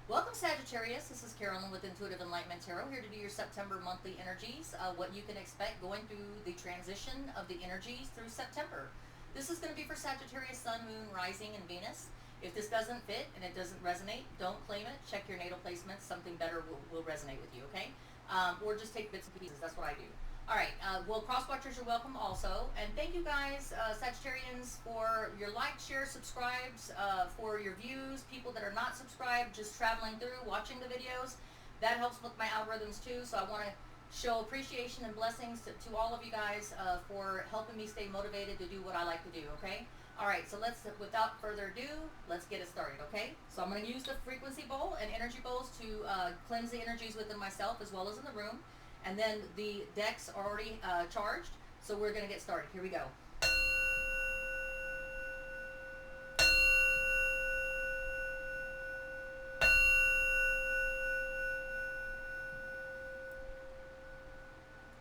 Welcome, Sagittarius. This is Carolyn with Intuitive Enlightenment Tarot, here to do your September monthly energies, what you can expect going through the transition of the energies through September. This is going to be for Sagittarius, Sun, Moon, Rising, and Venus. If this doesn't fit and it doesn't resonate, don't claim it. Check your natal placements. Something better will resonate with you, okay? Or just take bits and pieces. That's what I do. All right, well, cross-watchers are welcome also. And thank you guys, Sagittarians, for your likes, shares, subscribes, for your views, people that are not subscribed, just traveling through, watching the videos. That helps with my algorithms too, so I want to show appreciation and blessings to all of you guys for helping me stay motivated to do what I like to do, okay? All right, so without further ado, let's get it started, okay? So I'm going to use the frequency bowl and energy bowls to cleanse the energies within myself as well as in the room. And then the decks are already charged, so we're going to get started. Here we go.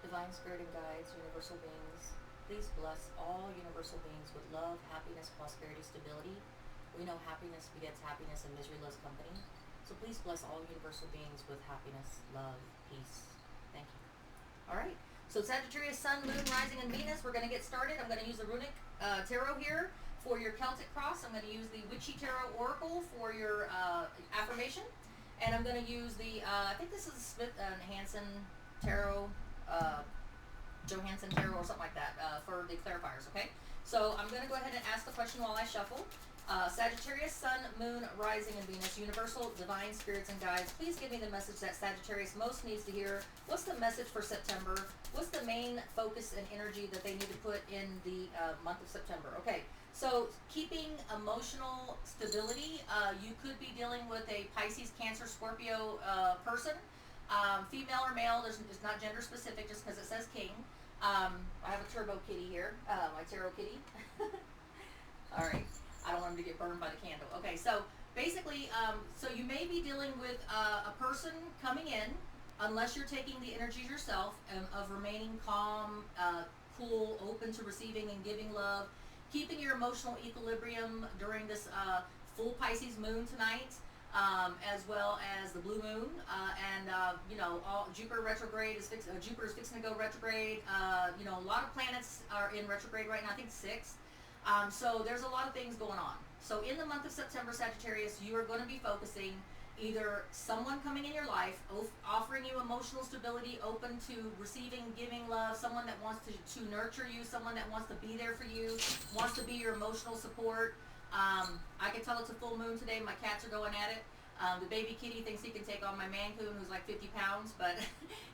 Divine Spirit and guides, universal beings, please bless all universal beings with love, happiness, prosperity, stability. We know happiness begets happiness and misery loves company. So please bless all universal beings with happiness, love, peace. Thank you. All right. So Sagittarius, Sun, Moon, Rising, and Venus. We're going to get started. I'm going to use the Runic Tarot here for your Celtic Cross. I'm going to use the Witchy Tarot Oracle for your affirmation. And I'm going to use the, I think this is Smith and Hansen Tarot, Johansson Tarot or something like that for the clarifiers, okay? So I'm going to go ahead and ask the question while I shuffle. Sagittarius, Sun, Moon, Rising, and Venus, universal, divine spirits and guides, please give me the message that Sagittarius most needs to hear. What's the message for September? What's the main focus and energy that they need to put in the month of September? Okay, so keeping emotional stability, you could be dealing with a Pisces, Cancer, Scorpio person. Female or male, it's not gender specific just because it says king. I have a turbo kitty here, my tarot kitty. All right. I don't want him to get burned by the candle. Okay, so basically, so you may be dealing with a person coming in, unless you're taking the energies yourself, of remaining calm, cool, open to receiving and giving love, keeping your emotional equilibrium during this full Pisces moon tonight, as well as the blue moon, and you know, Jupiter retrograde is Jupiter is fixing to go retrograde. You know, a lot of planets are in retrograde right now. I think 6. So there's a lot of things going on. So in the month of September, Sagittarius, you are going to be focusing either someone coming in your life, offering you emotional stability, open to receiving, giving love, someone that wants to nurture you, someone that wants to be there for you, wants to be your emotional support. I can tell it's a full moon today. My cats are going at it. The baby kitty thinks he can take on my Mancoon, who's like 50 pounds, but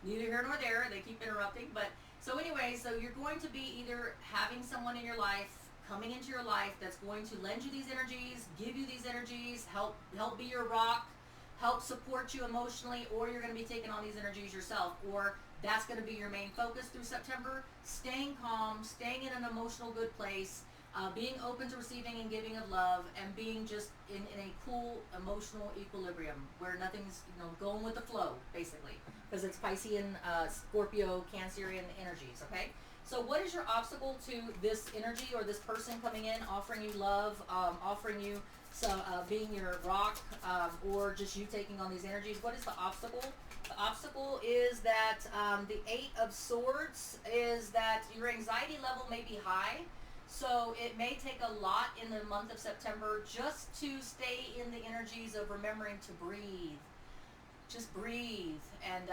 neither here nor there. They keep interrupting. But so anyway, so you're going to be either having someone in your life coming into your life that's going to lend you these energies, give you these energies, help be your rock, help support you emotionally, or you're going to be taking on these energies yourself, or that's going to be your main focus through September, staying calm, staying in an emotional good place, being open to receiving and giving of love, and being just in a cool emotional equilibrium where nothing's, you know, going with the flow, basically, because it's Piscean, Scorpio, Cancerian energies, okay? So what is your obstacle to this energy or this person coming in, offering you love, offering you being your rock, or just you taking on these energies? What is the obstacle? The obstacle is that the 8 of Swords is that your anxiety level may be high. So it may take a lot in the month of September just to stay in the energies of remembering to breathe. Just breathe, and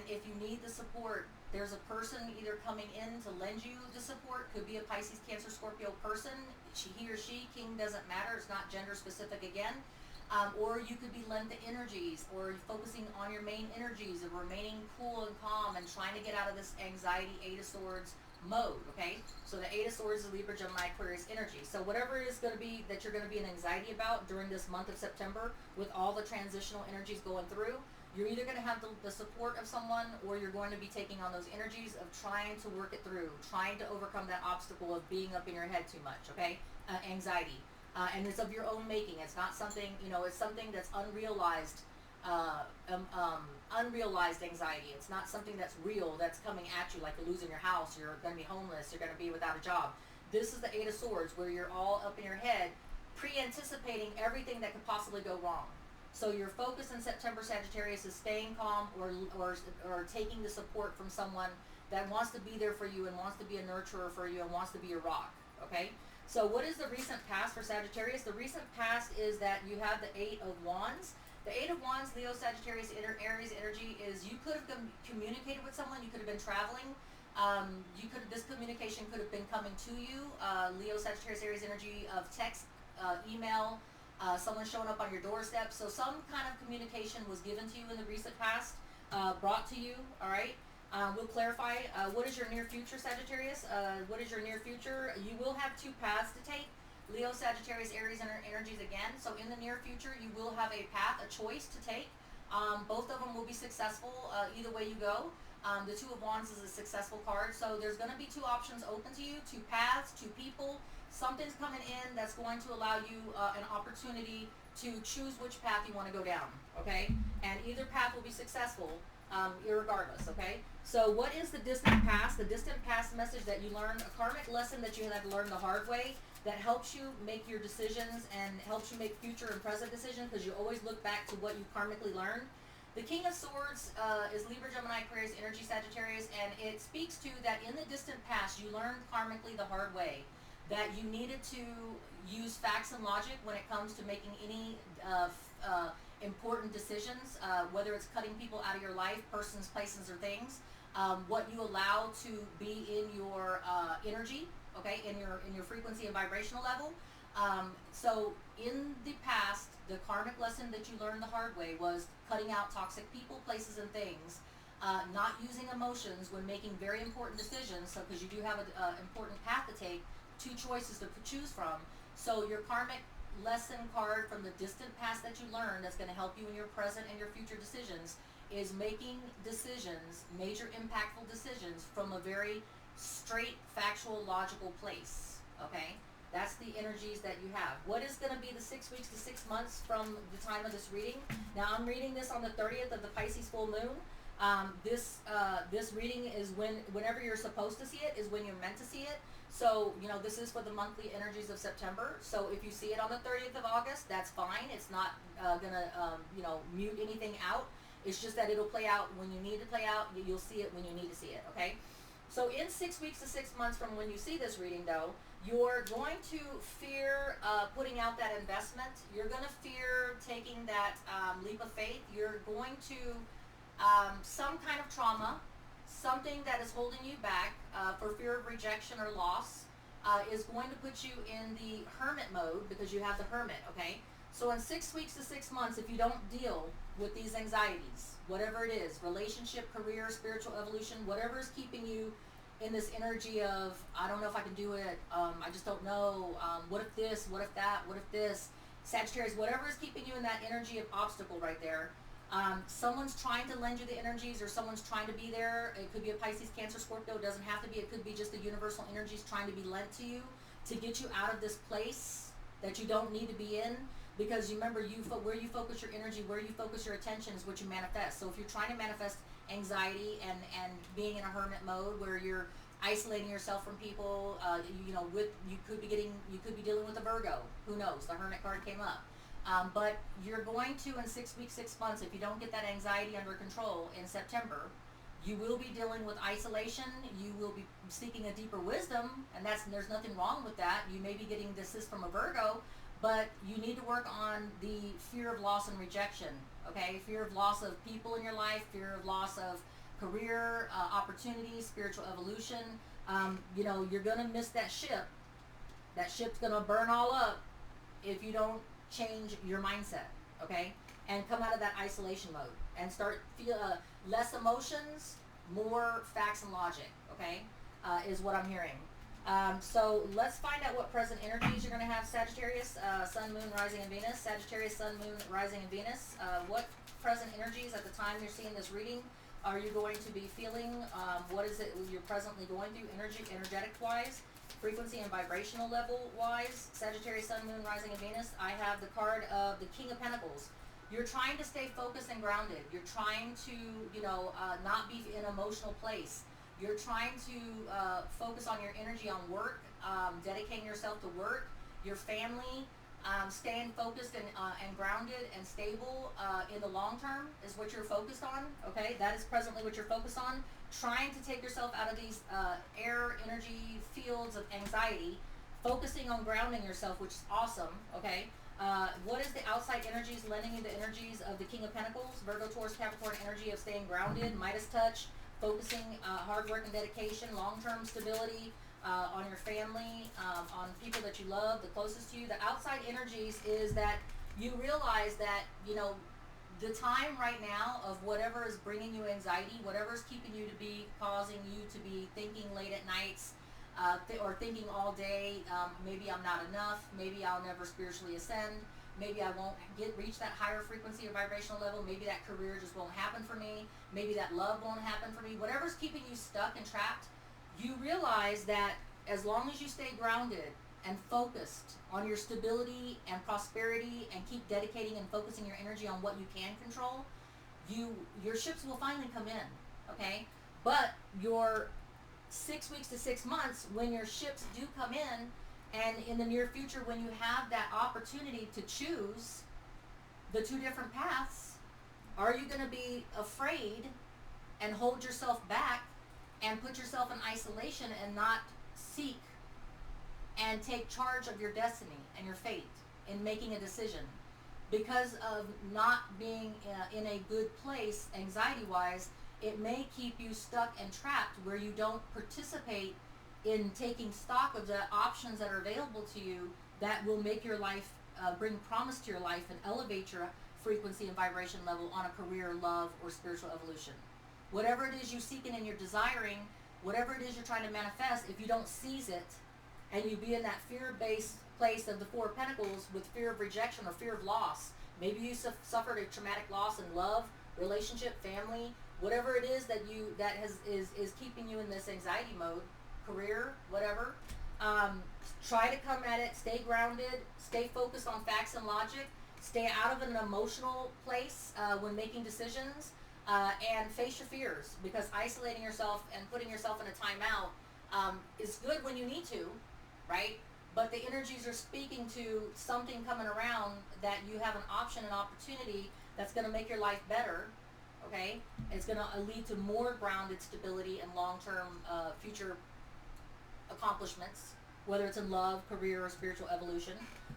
if you need the support, there's a person either coming in to lend you the support. Could be a Pisces, Cancer, Scorpio person. He or she, king doesn't matter. It's not gender specific again. Or you could be lent the energies, or focusing on your main energies of remaining cool and calm and trying to get out of this anxiety 8 of Swords mode, okay? So the 8 of Swords is Libra, Gemini, Aquarius energy. So whatever it is going to be that you're going to be in anxiety about during this month of September, with all the transitional energies going through, you're either going to have the support of someone, or you're going to be taking on those energies of trying to work it through, trying to overcome that obstacle of being up in your head too much, okay? Anxiety. And it's of your own making. It's not something, you know, it's something that's unrealized, unrealized anxiety. It's not something that's real, that's coming at you, like you're losing your house, you're going to be homeless, you're going to be without a job. This is the 8 of Swords, where you're all up in your head, pre-anticipating everything that could possibly go wrong. So your focus in September, Sagittarius, is staying calm or taking the support from someone that wants to be there for you and wants to be a nurturer for you and wants to be a rock, okay? So what is the recent past for Sagittarius? The recent past is that you have the Eight of Wands. The Eight of Wands, Leo, Sagittarius, Aries energy is you could have communicated with someone, you could have been traveling, this communication could have been coming to you, Leo, Sagittarius, Aries energy of text, email, someone showing up on your doorstep. So some kind of communication was given to you in the recent past, brought to you, all right? We'll clarify, what is your near future, Sagittarius? What is your near future? You will have two paths to take. Leo, Sagittarius, Aries energies again. So in the near future, you will have a path, a choice to take. Both of them will be successful either way you go. The Two of Wands is a successful card. So there's going to be two options open to you, two paths, two people. Something's coming in that's going to allow you an opportunity to choose which path you want to go down, okay? And either path will be successful, irregardless, okay? So what is the distant past? The distant past message that you learned, a karmic lesson that you had to learn the hard way that helps you make your decisions and helps you make future and present decisions, because you always look back to what you karmically learned. The King of Swords is Libra, Gemini, Aquarius, energy, Sagittarius, and it speaks to that in the distant past you learned karmically the hard way, that you needed to use facts and logic when it comes to making any important decisions, whether it's cutting people out of your life, persons, places, or things, what you allow to be in your energy, okay, in your frequency and vibrational level. So in the past, the karmic lesson that you learned the hard way was cutting out toxic people, places, and things, not using emotions when making very important decisions, so because you do have an important path to take, two choices to choose from. So your karmic lesson card from the distant past that you learned that's going to help you in your present and your future decisions is making decisions, major impactful decisions, from a very straight, factual, logical place, okay? That's the energies that you have. What is going to be the 6 weeks to 6 months from the time of this reading? Now, I'm reading this on the 30th of the Pisces full moon. This reading is whenever you're supposed to see it is when you're meant to see it. So, this is for the monthly energies of September. So if you see it on the 30th of August, that's fine. It's not going to, mute anything out. It's just that it'll play out when you need to play out. You'll see it when you need to see it, okay? So in 6 weeks to 6 months from when you see this reading, though, you're going to fear putting out that investment. You're going to fear taking that leap of faith. You're going to, some kind of trauma, something that is holding you back for fear of rejection or loss is going to put you in the hermit mode, because you have the hermit, okay? So in 6 weeks to 6 months, if you don't deal with these anxieties, whatever it is, relationship, career, spiritual evolution, whatever is keeping you in this energy of, I don't know if I can do it, I just don't know, what if this, what if that, what if this, Sagittarius, whatever is keeping you in that energy of obstacle right there, someone's trying to lend you the energies, or someone's trying to be there. It could be a Pisces, Cancer, Scorpio. It doesn't have to be. It could be just the universal energies trying to be lent to you to get you out of this place that you don't need to be in. Because you remember, where you focus your energy, where you focus your attention is what you manifest. So if you're trying to manifest anxiety and being in a hermit mode where you're isolating yourself from people, you could be dealing with a Virgo. Who knows? The Hermit card came up. But you're going to, in 6 weeks, 6 months, if you don't get that anxiety under control in September, you will be dealing with isolation. You will be seeking a deeper wisdom, and there's nothing wrong with that. You may be getting assist from a Virgo, but you need to work on the fear of loss and rejection, okay? Fear of loss of people in your life, fear of loss of career, opportunities, spiritual evolution. You're going to miss that ship. That ship's going to burn all up if you don't change your mindset, okay? And come out of that isolation mode and start feel less emotions, more facts and logic, okay? Is what I'm hearing. So let's find out what present energies you're going to have, Sagittarius, Sun, Moon, Rising, and Venus. Sagittarius, Sun, Moon, Rising, and Venus. What present energies at the time you're seeing this reading are you going to be feeling? What is it you're presently going through, energetic-wise? Frequency and vibrational level wise, Sagittarius, Sun, Moon, Rising, and Venus. I have the card of the King of Pentacles. You're trying to stay focused and grounded. You're trying to, not be in an emotional place. You're trying to focus on your energy on work, dedicating yourself to work, your family, Staying focused and grounded and stable in the long term is what you're focused on. Okay, that is presently what you're focused on. Trying to take yourself out of these air energy fields of anxiety, focusing on grounding yourself, which is awesome. Okay. What is the outside energies lending you the energies of the King of Pentacles, Virgo, Taurus, Capricorn energy of staying grounded, Midas touch, focusing, hard work and dedication, long-term stability, on your family, on people that you love, the closest to you. The outside energies is that you realize that, you know, the time right now of whatever is bringing you anxiety, whatever is keeping you to be, causing you to be thinking late at nights, or thinking all day, maybe I'm not enough, maybe I'll never spiritually ascend, maybe I won't reach that higher frequency or vibrational level, maybe that career just won't happen for me, maybe that love won't happen for me, whatever's keeping you stuck and trapped, you realize that as long as you stay grounded and focused on your stability and prosperity and keep dedicating and focusing your energy on what you can control, your ships will finally come in, okay? But your 6 weeks to 6 months, when your ships do come in, and in the near future when you have that opportunity to choose the two different paths, are you going to be afraid and hold yourself back and put yourself in isolation and not seek and take charge of your destiny and your fate in making a decision? Because of not being in a good place anxiety-wise, it may keep you stuck and trapped where you don't participate in taking stock of the options that are available to you that will make your life, bring promise to your life and elevate your frequency and vibration level on a career, love, or spiritual evolution. Whatever it is you're seeking and you're desiring, whatever it is you're trying to manifest, if you don't seize it and you be in that fear-based place of the Four of Pentacles with fear of rejection or fear of loss, maybe you suffered a traumatic loss in love, relationship, family, whatever it is that is keeping you in this anxiety mode, career, whatever, try to come at it, stay grounded, stay focused on facts and logic, stay out of an emotional place when making decisions, and face your fears, because isolating yourself and putting yourself in a timeout is good when you need to, right? But the energies are speaking to something coming around that you have an option and opportunity that's going to make your life better, okay? It's going to lead to more grounded stability and long-term future accomplishments, whether it's in love, career, or spiritual evolution.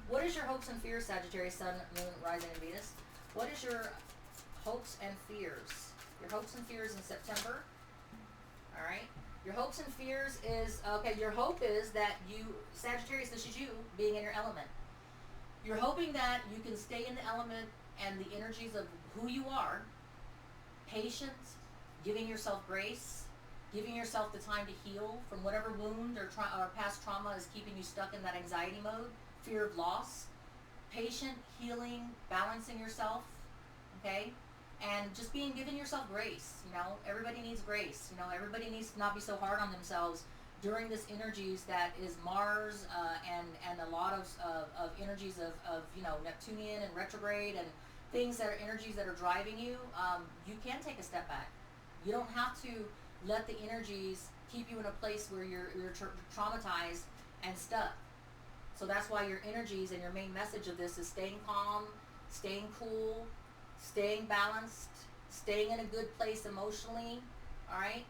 What is your hopes and fears, Sagittarius, Sun, Moon, Rising, and Venus? What is your hopes and fears? Your hopes and fears in September. All right. Your hopes and fears is, okay, your hope is that you, Sagittarius, this is you being in your element. You're hoping that you can stay in the element and the energies of who you are, patient, giving yourself grace, giving yourself the time to heal from whatever wound or past trauma is keeping you stuck in that anxiety mode, fear of loss, patient, healing, balancing yourself, okay? And just giving yourself grace. You know, everybody needs grace. You know, everybody needs to not be so hard on themselves during this energies that is Mars and a lot of energies of you know, Neptunian and retrograde and things that are energies that are driving you. You can take a step back. You don't have to let the energies keep you in a place where you're traumatized and stuck. So that's why your energies and your main message of this is staying calm, staying cool, staying balanced, staying in a good place emotionally, all right?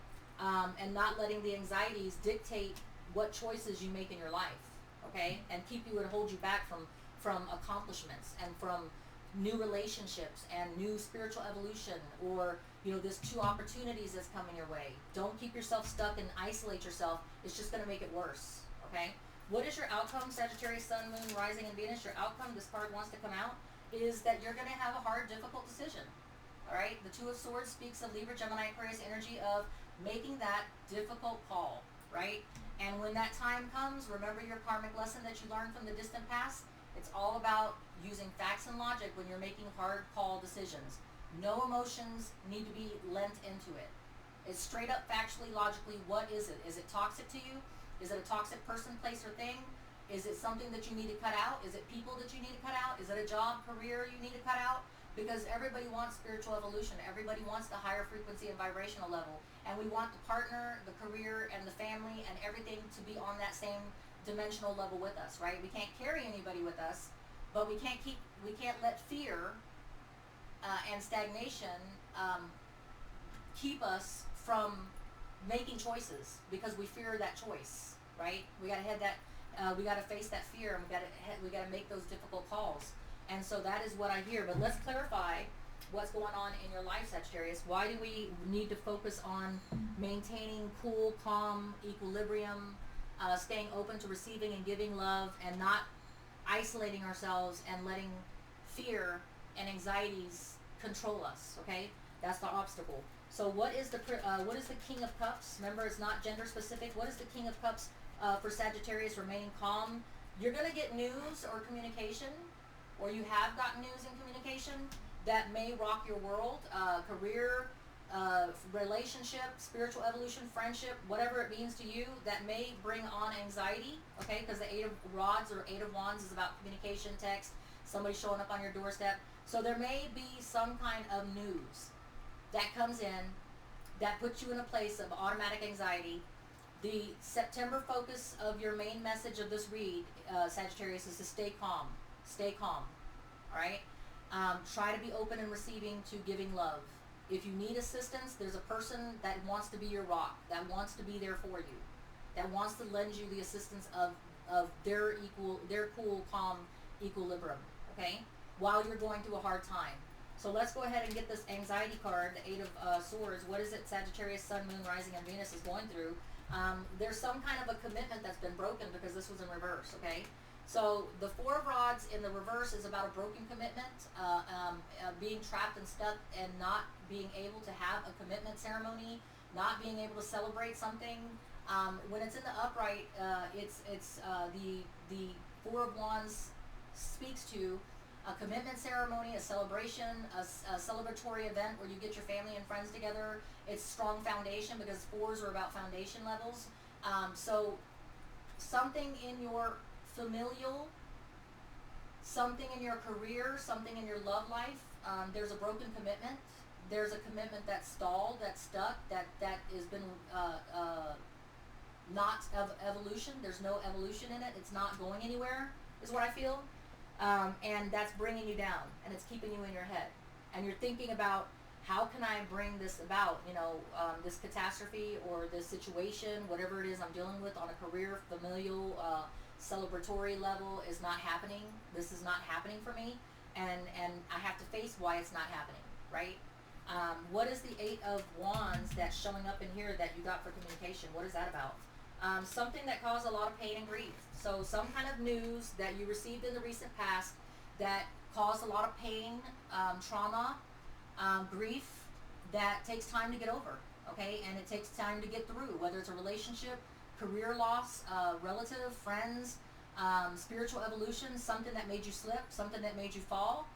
And not letting the anxieties dictate what choices you make in your life, okay? And keep you and hold you back from accomplishments and from new relationships and new spiritual evolution, or, you know, there's two opportunities that's coming your way. Don't keep yourself stuck and isolate yourself. It's just going to make it worse, okay? What is your outcome, Sagittarius, Sun, Moon, Rising, and Venus? Your outcome, this card wants to come out, is that you're going to have a hard, difficult decision. All right? The Two of Swords speaks of Libra, Gemini, Aquarius energy of making that difficult call, right? And when that time comes, remember your karmic lesson that you learned from the distant past? It's all about using facts and logic when you're making hard call decisions. No emotions need to be lent into it. It's straight up factually, logically, what is it? Is it toxic to you? Is it a toxic person, place, or thing? Is it something that you need to cut out? Is it people that you need to cut out? Is it a job, career you need to cut out? Because everybody wants spiritual evolution. Everybody wants the higher frequency and vibrational level. And we want the partner, the career, and the family, and everything to be on that same dimensional level with us, right? We can't carry anybody with us, But we can't let fear and stagnation keep us from making choices because we fear that choice, right? We got to head that. We got to face that fear, and we got to make those difficult calls. And so that is what I hear. But let's clarify what's going on in your life, Sagittarius. Why do we need to focus on maintaining cool, calm, equilibrium, staying open to receiving and giving love, and not isolating ourselves and letting fear and anxieties control us? Okay, that's the obstacle. So what is the King of Cups? Remember, it's not gender specific. What is the King of Cups for Sagittarius? Remaining calm. You're gonna get news or communication, or you have gotten news and communication that may rock your world, career, relationship, spiritual evolution, friendship, whatever it means to you, that may bring on anxiety, okay? Because the Eight of Rods or Eight of Wands is about communication, text, somebody showing up on your doorstep. So there may be some kind of news that comes in that puts you in a place of automatic anxiety. The September focus of your main message of this read, Sagittarius, is to stay calm. Stay calm, all right? Try to be open and receiving to giving love. If you need assistance, there's a person that wants to be your rock, that wants to be there for you, that wants to lend you the assistance of their cool, calm equilibrium, okay? While you're going through a hard time. So let's go ahead and get this anxiety card, the Eight of Swords. What is it Sagittarius, Sun, Moon, Rising, and Venus is going through? There's some kind of a commitment that's been broken because this was in reverse, okay? So the Four of Rods in the reverse is about a broken commitment, being trapped and stuck and not being able to have a commitment ceremony, not being able to celebrate something. When it's in the upright, the Four of Wands speaks to a commitment ceremony, a celebration, a celebratory event where you get your family and friends together. It's strong foundation because fours are about foundation levels. So something in your familial, something in your career, something in your love life, there's a broken commitment. There's a commitment that's stalled, that's stuck, that has been not of evolution. There's no evolution in it. It's not going anywhere, is what I feel. And that's bringing you down, and it's keeping you in your head. And you're thinking about, how can I bring this about? This catastrophe or this situation, whatever it is I'm dealing with on a career, familial, celebratory level is not happening. This is not happening for me, and I have to face why it's not happening, right? What is the Eight of Wands that's showing up in here that you got for communication? What is that about? Something that caused a lot of pain and grief. So some kind of news that you received in the recent past that caused a lot of pain, trauma, grief, that takes time to get over, okay? And it takes time to get through, whether it's a relationship, career loss, relative, friends, spiritual evolution, something that made you slip, something that made you fall.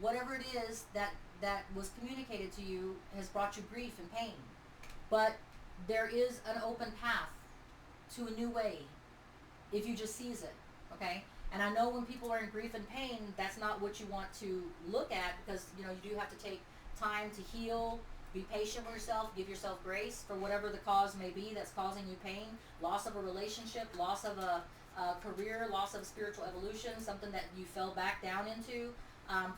Whatever it is that was communicated to you has brought you grief and pain. But there is an open path to a new way if you just seize it, okay? And I know when people are in grief and pain, that's not what you want to look at, because you do have to take time to heal, be patient with yourself, give yourself grace for whatever the cause may be that's causing you pain, loss of a relationship, loss of a career, loss of spiritual evolution, something that you fell back down into.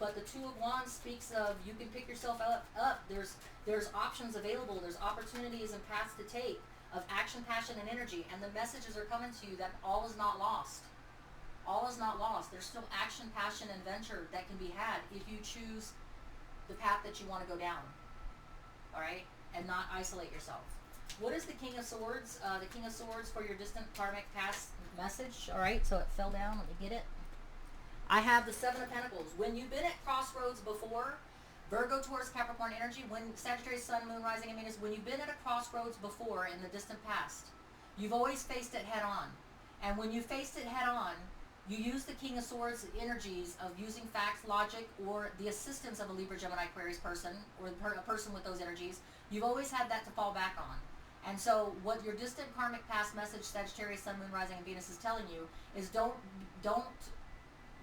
But the Two of Wands speaks of, you can pick yourself up. There's options available. There's opportunities and paths to take of action, passion, and energy. And the messages are coming to you that all is not lost. All is not lost. There's still action, passion, and venture that can be had if you choose the path that you want to go down. All right? And not isolate yourself. What is the King of Swords? The King of Swords for your distant karmic past message. All right, so it fell down. Let me get it. I have the Seven of Pentacles. When you've been at crossroads before, Virgo, Taurus, Capricorn energy, when Sagittarius, Sun, Moon, Rising, and Venus, when you've been at a crossroads before in the distant past, you've always faced it head on. And when you faced it head on, you use the King of Swords energies of using facts, logic, or the assistance of a Libra, Gemini, Aquarius person, or a person with those energies. You've always had that to fall back on. And so what your distant karmic past message, Sagittarius, Sun, Moon, Rising, and Venus is telling you is don't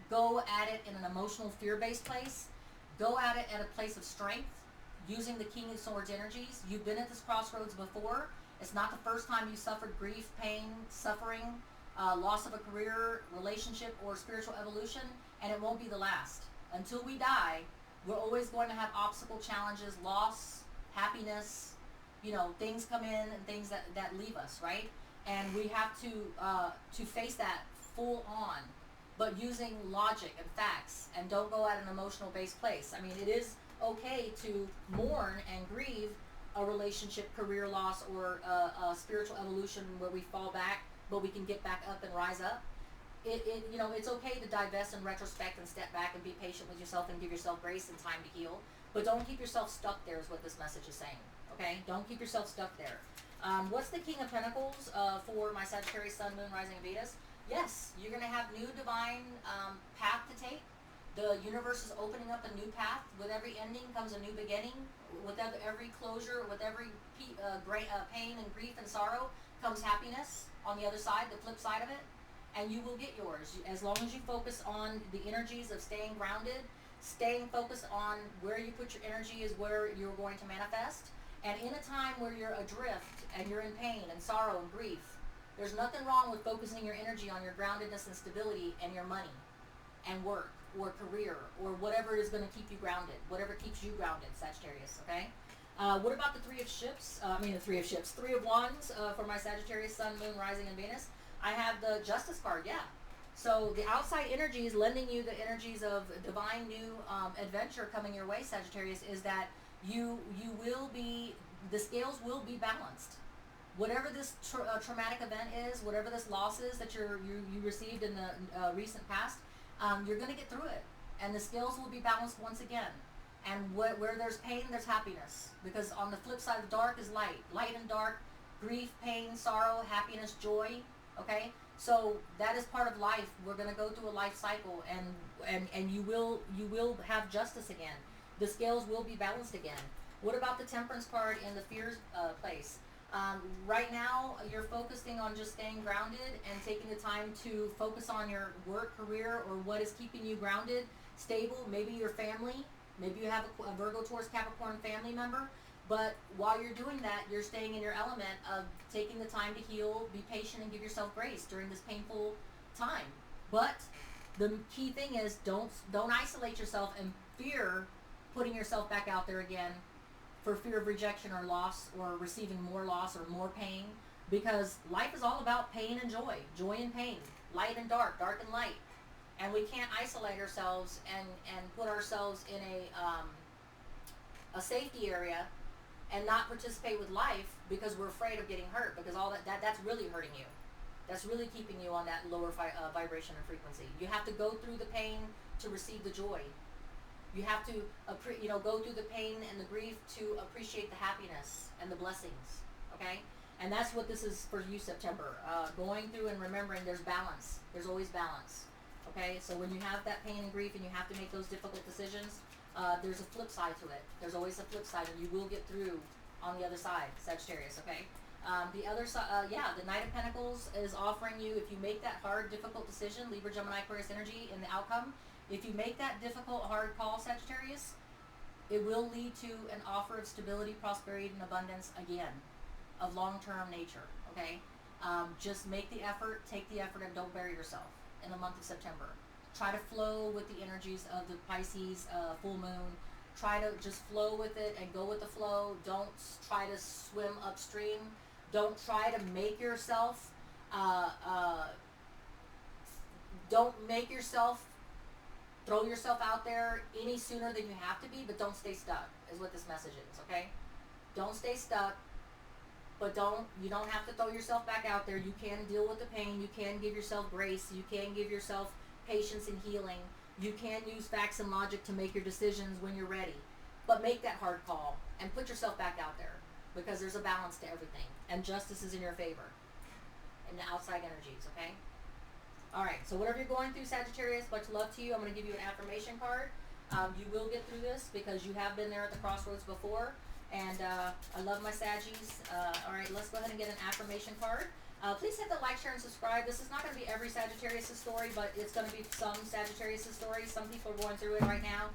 go at it in an emotional, fear-based place. Go at it at a place of strength, using the King of Swords energies. You've been at this crossroads before. It's not the first time you suffered grief, pain, suffering, loss of a career, relationship, or spiritual evolution, and it won't be the last. Until we die, we're always going to have obstacle challenges, loss, happiness, things come in and things that leave us, right? And we have to face that full on, but using logic and facts, and don't go at an emotional based place. I mean, it is okay to mourn and grieve a relationship, career loss, or a spiritual evolution where we fall back, but we can get back up and rise up. It's okay to divest in retrospect and step back and be patient with yourself and give yourself grace and time to heal, but don't keep yourself stuck there is what this message is saying. Okay, don't keep yourself stuck there. What's the King of Pentacles for my Sagittarius, Sun, Moon, Rising, and Venus? Yes, you're going to have new divine path to take. The universe is opening up a new path. With every ending comes a new beginning. With every closure, with every pain and grief and sorrow comes happiness on the other side, the flip side of it. And you will get yours as long as you focus on the energies of staying grounded, staying focused on where you put your energy is where you're going to manifest. And in a time where you're adrift and you're in pain and sorrow and grief, there's nothing wrong with focusing your energy on your groundedness and stability and your money and work or career or whatever is going to keep you grounded, whatever keeps you grounded, Sagittarius, okay? What about the Three of Wands for my Sagittarius, Sun, Moon, Rising, and Venus? I have the Justice card, yeah. So the outside energies lending you the energies of divine new adventure coming your way, Sagittarius, is that you will be, the scales will be balanced. Whatever this traumatic event is, whatever this loss is that you received in the recent past, you're going to get through it. And the scales will be balanced once again. And where there's pain, there's happiness. Because on the flip side of dark is light. Light and dark, grief, pain, sorrow, happiness, joy. Okay? So that is part of life. We're going to go through a life cycle, and you will have justice again. The scales will be balanced again. What about the Temperance card in the Fears place? Right now, you're focusing on just staying grounded and taking the time to focus on your work, career, or what is keeping you grounded, stable. Maybe your family. Maybe you have a Virgo, Taurus, Capricorn family member. But while you're doing that, you're staying in your element of taking the time to heal, be patient, and give yourself grace during this painful time. But the key thing is don't isolate yourself and fear putting yourself back out there again for fear of rejection or loss or receiving more loss or more pain, because life is all about pain and joy and pain, light and dark, dark and light. And we can't isolate ourselves and put ourselves in a safety area and not participate with life because we're afraid of getting hurt, because all that's really hurting you. That's really keeping you on that lower vibration and frequency. You have to go through the pain to receive the joy. You have to go through the pain and the grief to appreciate the happiness and the blessings, okay? And that's what this is for you, September. Going through and remembering there's balance. There's always balance, okay? So when you have that pain and grief and you have to make those difficult decisions, there's a flip side to it. There's always a flip side, and you will get through on the other side, Sagittarius, okay? The other side, the Knight of Pentacles is offering you, if you make that hard, difficult decision, Libra, Gemini, Aquarius energy in the outcome, if you make that difficult, hard call, Sagittarius, it will lead to an offer of stability, prosperity, and abundance again, of long-term nature, okay? Just make the effort, take the effort, and don't bury yourself in the month of September. Try to flow with the energies of the Pisces full moon. Try to just flow with it and go with the flow. Don't try to swim upstream. Don't try to make yourself, throw yourself out there any sooner than you have to be, but don't stay stuck, is what this message is, okay? Don't stay stuck, but you don't have to throw yourself back out there. You can deal with the pain. You can give yourself grace. You can give yourself patience and healing. You can use facts and logic to make your decisions when you're ready. But make that hard call and put yourself back out there, because there's a balance to everything. And justice is in your favor in the outside energies, okay? All right, so whatever you're going through, Sagittarius, much love to you. I'm going to give you an affirmation card. You will get through this because you have been there at the crossroads before. And I love my Saggies. All right, let's go ahead and get an affirmation card. Please hit the like, share, and subscribe. This is not going to be every Sagittarius' story, but it's going to be some Sagittarius' stories. Some people are going through it right now.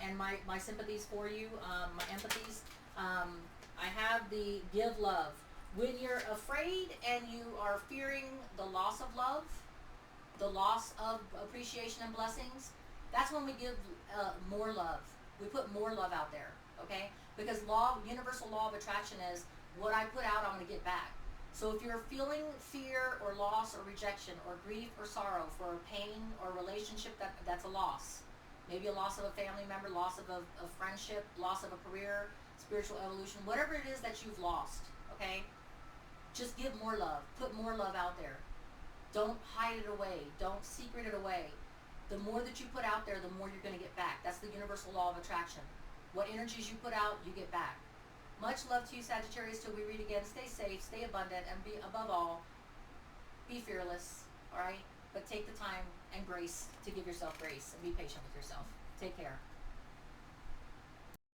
And my sympathies for you, my empathies. I have the give love. When you're afraid and you are fearing the loss of love, the loss of appreciation and blessings, that's when we give more love. We put more love out there, okay? Because universal law of attraction is what I put out, I'm going to get back. So if you're feeling fear or loss or rejection or grief or sorrow for pain or relationship, that's a loss. Maybe a loss of a family member, loss of a friendship, loss of a career, spiritual evolution, whatever it is that you've lost, okay? Just give more love. Put more love out there. Don't hide it away. Don't secret it away. The more that you put out there, the more you're going to get back. That's the universal law of attraction. What energies you put out, you get back. Much love to you, Sagittarius. Till we read again, stay safe, stay abundant, and be, above all, be fearless, all right? But take the time and grace to give yourself grace and be patient with yourself. Take care.